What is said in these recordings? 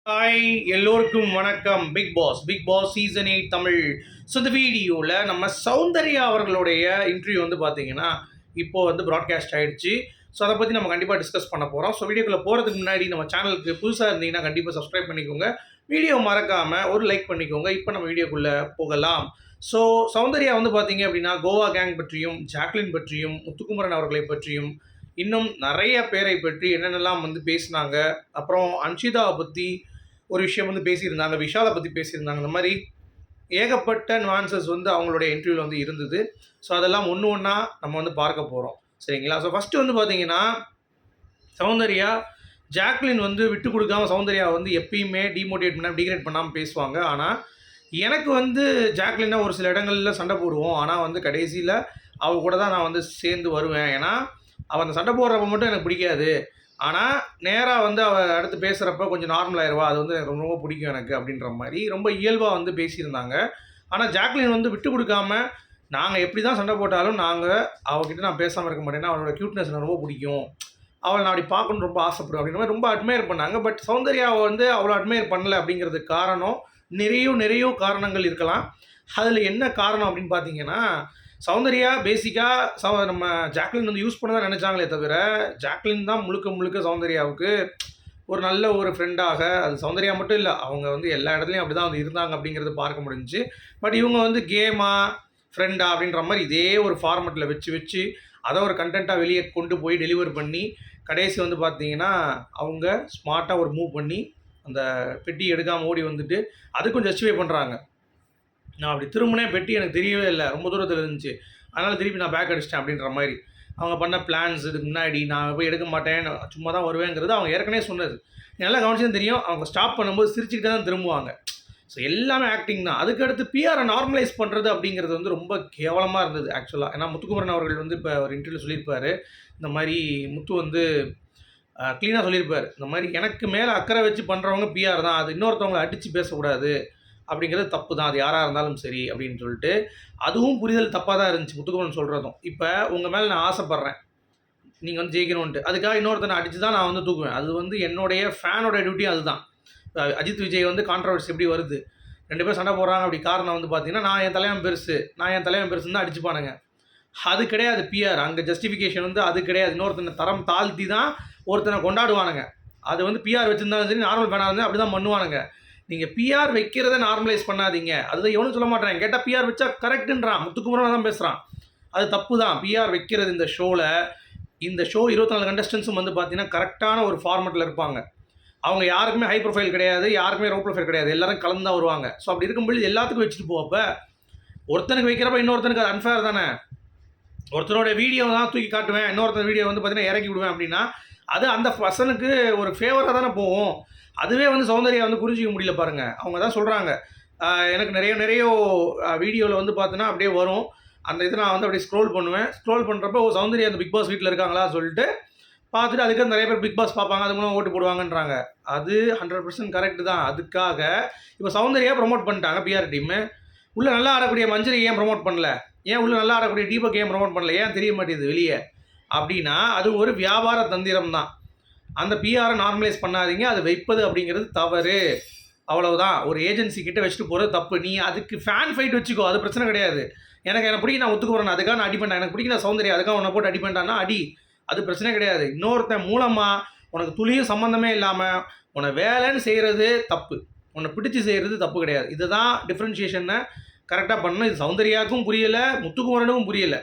Hi எல்லோருக்கும் வணக்கம். Bigg Boss season 8 Tamil. So இந்த வீடியோவில் நம்ம சௌந்தர்யா அவர்களுடைய இன்டர்வியூ வந்து பார்த்தீங்கன்னா இப்போது வந்து ப்ராட்காஸ்ட் ஆகிடுச்சு. ஸோ அதை பற்றி நம்ம கண்டிப்பாக டிஸ்கஸ் பண்ண போகிறோம். ஸோ வீடியோக்குள்ளே போகிறதுக்கு முன்னாடி நம்ம சேனலுக்கு புதுசாக இருந்தீங்கன்னா கண்டிப்பாக சப்ஸ்கிரைப் பண்ணிக்கோங்க. வீடியோ மறக்காமல் ஒரு லைக் பண்ணிக்கோங்க. இப்போ நம்ம வீடியோக்குள்ளே போகலாம். ஸோ சௌந்தர்யா வந்து பார்த்தீங்க அப்படின்னா கோவா கேங் பற்றியும், ஜாக்லின் பற்றியும், முத்துக்குமரன் அவர்களை பற்றியும், இன்னும் நிறைய பேரை பற்றி என்னென்னலாம் வந்து பேசினாங்க. அப்புறம் அன்ஷிதாவை பற்றி ஒரு விஷயம் வந்து பேசியிருந்தாங்க, விஷாலை பற்றி பேசியிருந்தாங்க. இந்த மாதிரி ஏகப்பட்ட nuances வந்து அவங்களுடைய இன்டர்வியூவில் வந்து இருந்தது. ஸோ அதெல்லாம் ஒன்று ஒன்றா நம்ம வந்து பார்க்க போகிறோம். சரிங்களா? ஸோ ஃபஸ்ட்டு வந்து பார்த்தீங்கன்னா சௌந்தர்யா ஜாக்லின் வந்து விட்டு கொடுக்காம சௌந்தர்யா வந்து எப்பயுமே டிமோட்டிவேட் பண்ணாமல் டிகிரேட் பண்ணாமல் பேசுவாங்க. ஆனால் எனக்கு வந்து ஜாக்லின்னா ஒரு சில இடங்களில் சண்டை போடுவோம். ஆனால் வந்து கடைசியில் அவ கூட தான் நான் வந்து சேர்ந்து வருவேன். ஏன்னா அவள் அந்த சண்டை போடுறப்ப மட்டும் எனக்கு பிடிக்காது. ஆனால் நேராக வந்து அவள் அடுத்து பேசுகிறப்ப கொஞ்சம் நார்மல் ஆயிடுவா. அது வந்து எனக்கு ரொம்ப ரொம்ப பிடிக்கும் எனக்கு அப்படின்ற மாதிரி ரொம்ப இயல்பாக வந்து பேசியிருந்தாங்க. ஆனால் ஜாக்லின் வந்து விட்டு கொடுக்காம நாங்கள் எப்படி தான் சண்டை போட்டாலும் அவகிட்ட நான் பேசாமல் இருக்க மாட்டேன்னா அவளோட க்யூட்னஸ் எனக்கு ரொம்ப பிடிக்கும். அவளை நான் அப்படி பார்க்கணுன்னு ரொம்ப ஆசைப்படுவேன் அப்படின்ற மாதிரி ரொம்ப அட்மையர் பண்ணாங்க. பட் சௌந்தர்யாவை வந்து அவ்வளோ அட்மையர் பண்ணல அப்படிங்கிறதுக்கு காரணம் நிறைய காரணங்கள் இருக்கலாம். அதில் என்ன காரணம் அப்படின்னு பார்த்தீங்கன்னா சௌந்தர்யா பேசிக்காக நம்ம ஜாக்லின் வந்து யூஸ் பண்ண தான் நினச்சாங்களே தவிர ஜாக்லின் தான் முழுக்க சௌந்தர்யாவுக்கு ஒரு நல்ல ஒரு ஃப்ரெண்டாக, அது சௌந்தர்யா மட்டும் இல்லை, அவங்க வந்து எல்லா இடத்துலையும் அப்படி தான் வந்து இருந்தாங்க அப்படிங்கிறது பார்க்க முடிஞ்சிச்சு. பட் இவங்க வந்து கேமா ஃப்ரெண்டா அப்படின்ற மாதிரி இதே ஒரு ஃபார்மெட்டில் வச்சு அதை ஒரு கண்டென்ட்டாக வெளியே கொண்டு போய் டெலிவர் பண்ணி கடைசி வந்து பார்த்தீங்கன்னா அவங்க ஸ்மார்ட்டாக ஒரு மூவ் பண்ணி அந்த பெட்டி எடுக்காமல் ஓடி வந்துட்டு அதுக்கும் ஜஸ்டிஃபை பண்ணுறாங்க. நான் அப்படி திரும்பினே பெட்டி எனக்கு தெரியவே இல்லை, ரொம்ப தூரத்தில் இருந்துச்சு, அதனால் திருப்பி நான் பேக் அடிச்சிட்டேன் அப்படின்ற மாதிரி அவங்க பண்ண பிளான்ஸ். இதுக்கு முன்னாடி நான் போய் எடுக்க மாட்டேன், சும்மா தான் வருவேங்கிறது அவங்க ஏற்கனவே சொன்னது. நல்லா கவனிச்சுன்னு தெரியும். அவங்க ஸ்டாப் பண்ணும்போது சிரிச்சுக்கிட்டே தான் திரும்புவாங்க. ஸோ எல்லாமே ஆக்டிங் தான். அதுக்கடுத்து பிஆரை நார்மலைஸ் பண்ணுறது அப்படிங்கிறது வந்து ரொம்ப கேவலமாக இருந்தது ஆக்சுவலாக. ஏன்னா முத்துக்குமரன் அவர்கள் வந்து இப்போ ஒரு இன்டர்வியூ சொல்லியிருப்பார், இந்த மாதிரி முத்து வந்து க்ளீனாக சொல்லியிருப்பார், இந்த மாதிரி எனக்கு மேலே அக்கறை வச்சு பண்ணுறவங்க பிஆர் தான், அது இன்னொருத்தவங்களை அடித்து பேசக்கூடாது அப்படிங்கிறது தப்பு தான், அது யாராக இருந்தாலும் சரி அப்படின்னு சொல்லிட்டு. அதுவும் புரிதல் தப்பாக தான் இருந்துச்சு முத்துக்குமரன் சொல்கிறதும். இப்போ உங்கள் மேலே நான் ஆசைப்பட்றேன், நீங்கள் வந்து ஜெயிக்கணுன்ட்டு, அதுக்காக இன்னொருத்தனை அடித்து தான் நான் வந்து தூக்குவேன். அது வந்து என்னுடைய ஃபேனோட டியூட்டியும் அதுதான். அஜித் விஜய் வந்து கான்ட்ரவர்சி எப்படி வருது, 2 பேர் சண்டை போடுறாங்க, அப்படி காரணம் வந்து பார்த்தீங்கன்னா நான் என் தலைவன் பெருசுன்னு தான் அடிச்சுப்பானுங்க. அது கிடையாது பிஆர். அங்கே ஜஸ்டிஃபிகேஷன் வந்து அது கிடையாது. இன்னொருத்தனை தரம் தாழ்த்தி தான் ஒருத்தனை கொண்டாடுவானுங்க. அது வந்து பிஆர் வச்சுருந்தாலும் சரி, நார்மல் ஃபேனாக இருந்தாலும் அப்படி தான் பண்ணுவானுங்க. நீங்கள் பிஆர் வைக்கிறத நார்மலைஸ் பண்ணாதீங்க. அதுதான் எவனும் சொல்ல மாட்டேன். கேட்டால் பிஆர் வச்சா கரெக்டுன்றான், முத்துக்குமரன் தான் பேசுகிறான். அது தப்பு தான் பிஆர் வைக்கிறது. இந்த ஷோ 24 கண்டஸ்டன்ஸும் வந்து பார்த்தீங்கன்னா கரெக்டான ஒரு ஃபார்மெட்டில் இருப்பாங்க. அவங்க யாருக்குமே ஹை ப்ரொஃபைல் கிடையாது, யாருக்குமே லோ ப்ரொஃபைல் கிடையாது, எல்லாரும் கலந்து தான் வருவாங்க. ஸோ அப்படி இருக்கும்போது எல்லாத்துக்கும் வச்சுட்டு போவப்போ ஒருத்தனுக்கு வைக்கிறப்ப இன்னொருத்தனுக்கு அது அன்ஃபேர் தானே. ஒருத்தனோட வீடியோ தான் தூக்கி காட்டுவேன், இன்னொருத்தர் வீடியோ வந்து பார்த்தீங்கன்னா இறக்கி விடுவேன் அப்படின்னா அது அந்த பர்சனுக்கு ஒரு ஃபேவராக தானே போகும். அதுவே வந்து சௌந்தர்யா வந்து புரிஞ்சிக்க முடியல பாருங்கள். அவங்க தான் சொல்கிறாங்க, எனக்கு நிறைய வீடியோவில் வந்து பார்த்தீங்கன்னா அப்படியே வரும், அந்த இதை நான் வந்து அப்படியே ஸ்க்ரோல் பண்ணுவேன். ஸ்க்ரோல் பண்ணுறப்போ சௌந்தர்யா அந்த பிக் பாஸ் வீட்டில் இருக்காங்களா சொல்லிட்டு பார்த்துட்டு அதுக்கு நிறைய பேர் பிக் பாஸ் பார்ப்பாங்க, அது மூலம் ஓட்டு போடுவாங்கன்றாங்க. அது 100% கரெக்டு தான். அதுக்காக இப்போ சௌந்தர்யா ப்ரொமோட் பண்ணிட்டாங்க பிஆர் டீமு. உள்ளே நல்லா ஆடக்கூடிய மஞ்சரி ஏன் ப்ரொமோட் பண்ணல, ஏன் உள்ளே நல்லா ஆடக்கூடிய தீபக் ஏன் ப்ரொமோட் பண்ணல, ஏன் தெரிய மாட்டேங்குது வெளியே அப்படின்னா அது ஒரு வியாபார தந்திரம் தான். அந்த பிஆரை நார்மலைஸ் பண்ணாதீங்க, அது வைப்பது அப்படிங்கிறது தவறு, அவ்வளவுதான். ஒரு ஏஜென்சி கிட்ட வச்சுட்டு போகிறது தப்பு. நீ அதுக்கு ஃபேன் ஃபைட் வச்சுக்கோ, அது பிரச்சனை கிடையாது. எனக்கு பிடிக்கும், நான் ஒத்துக்கு போகிறேன், அதுக்காக நான் அடி பண்ணேன். எனக்கு பிடிக்கும், நான் சௌந்தர்யா அதுக்காக உன்னை போட்டு அடி பண்ணிட்டான்னா அடி, அது பிரச்சனை கிடையாது. இன்னொருத்தன் மூலமாக உனக்கு துளியும் சம்மந்தமே இல்லாமல் உன்னை வேலைன்னு செய்கிறது தப்பு, உன்னை பிடிச்சி செய்கிறது தப்பு கிடையாது. இதுதான் டிஃப்ரென்ஷியேஷனை கரெக்டாக பண்ணணும். இது சௌந்தர்யாவுக்கும் புரியலை, முத்துக்குமரனுக்கும் புரியலை.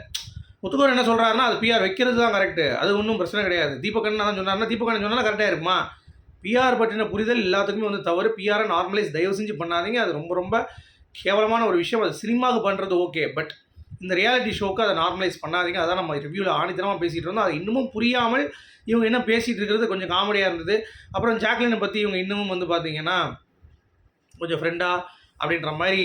முத்துக்குமரன் என்ன சொல்கிறாருன்னா அது பிஆர் வைக்கிறது தான் கரெக்டு, அது ஒன்றும் பிரச்சனை கிடையாது. தீபக்கண்ணன் தான் சொன்னார்னா தீபக்கண்ணன் சொன்னால் கரெக்டாக இருக்குமா? பிஆர் பற்றின புரிதல் எல்லாத்துக்குமே வந்து தவறு. பிஆரை நார்மலைஸ் தயவு செஞ்சு பண்ணாதீங்க, அது ரொம்ப கேவலமான ஒரு விஷயம். அது சினிமாவுக்கு பண்ணுறது ஓகே, பட் இந்த ரியாலிட்டி ஷோக்கு அதை நார்மலைஸ் பண்ணாதீங்க. அதான் நம்ம ரிவ்யூவில் ஆணித்தனமாக பேசிகிட்டு இருந்தோம். அது இன்னமும் புரியாமல் இவங்க என்ன பேசிகிட்டு இருக்கிறது கொஞ்சம் காமெடியாக இருந்தது. அப்புறம் ஜாக்லினை பற்றி இவங்க இன்னமும் வந்து பார்த்தீங்கன்னா கொஞ்சம் ஃப்ரெண்டா அப்படின்ற மாதிரி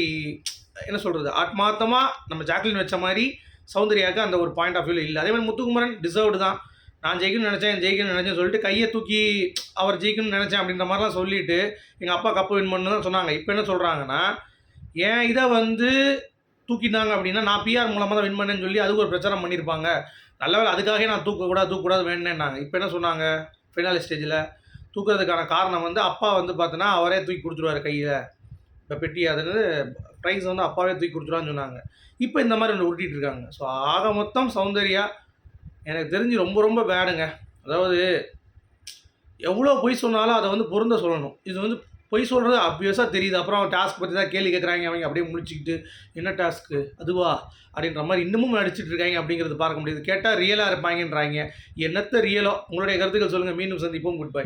என்ன சொல்கிறது, ஆத்மார்த்தமாக நம்ம ஜாக்லின் வச்ச மாதிரி சௌந்தர்யாவுக்கு அந்த ஒரு பாயிண்ட் ஆஃப் வியூவில் இல்லை. அதே மாதிரி முத்துக்குமரன் டிசர்வ்டு தான். நான் ஜெயிக்கணும்னு நினச்சேன் சொல்லிட்டு கையை தூக்கி அவர் ஜெயிக்கணும்னு நினச்சேன் அப்படின்ற மாதிரிலாம் சொல்லிவிட்டு எங்கள் அப்பா கப்பு வின் பண்ணு தான் சொன்னாங்க. இப்போ என்ன சொல்கிறாங்கன்னா ஏன் இதை வந்து தூக்கிட்டாங்க அப்படின்னா நான் பிஆர் மூலமாக தான் வின் பண்ணேன்னு சொல்லி அதுக்கு ஒரு பிரச்சாரம் பண்ணியிருப்பாங்க. நல்ல வேலை அதுக்காகவே நான் தூக்கக்கூடாது வேணுன்னாங்க. இப்போ என்ன சொன்னாங்க ஃபைனல் ஸ்டேஜில் தூக்குறதுக்கான காரணம் வந்து அப்பா வந்து பார்த்தோன்னா அவரே தூக்கி கொடுத்துருவாரு கையில். இப்போ பெட்டி அதுன்னு ப்ரைஸ் வந்து அப்பாவே தூக்கி கொடுத்துருவான்னு சொன்னாங்க. இப்போ இந்த மாதிரி ஒன்று உருட்டிட்டு இருக்காங்க. ஸோ ஆக மொத்தம் சௌந்தர்யா எனக்கு தெரிஞ்சு ரொம்ப ரொம்ப பேடுங்க. அதாவது எவ்வளோ பொய் சொன்னாலும் அதை வந்து பொருந்த சொல்லணும். இது வந்து பொய் சொல்கிறது ஆப்வியஸாக தெரியுது. அப்புறம் டாஸ்க் பற்றி தான் கேள்வி கேட்குறாங்க. அவங்க அப்படியே முழிச்சுக்கிட்டு என்ன டாஸ்க்கு அதுவா அப்படின்ற மாதிரி இன்னமும் நடிச்சிட்டு இருக்காங்க அப்படிங்கிறது பார்க்க முடியுது. கேட்டால் ரியலாக இருப்பாங்கன்றாங்க. என்னத்த ரியலோ? உங்களுடைய கருத்துக்கள் சொல்லுங்கள். மீண்டும் சந்திப்போம். Good bye.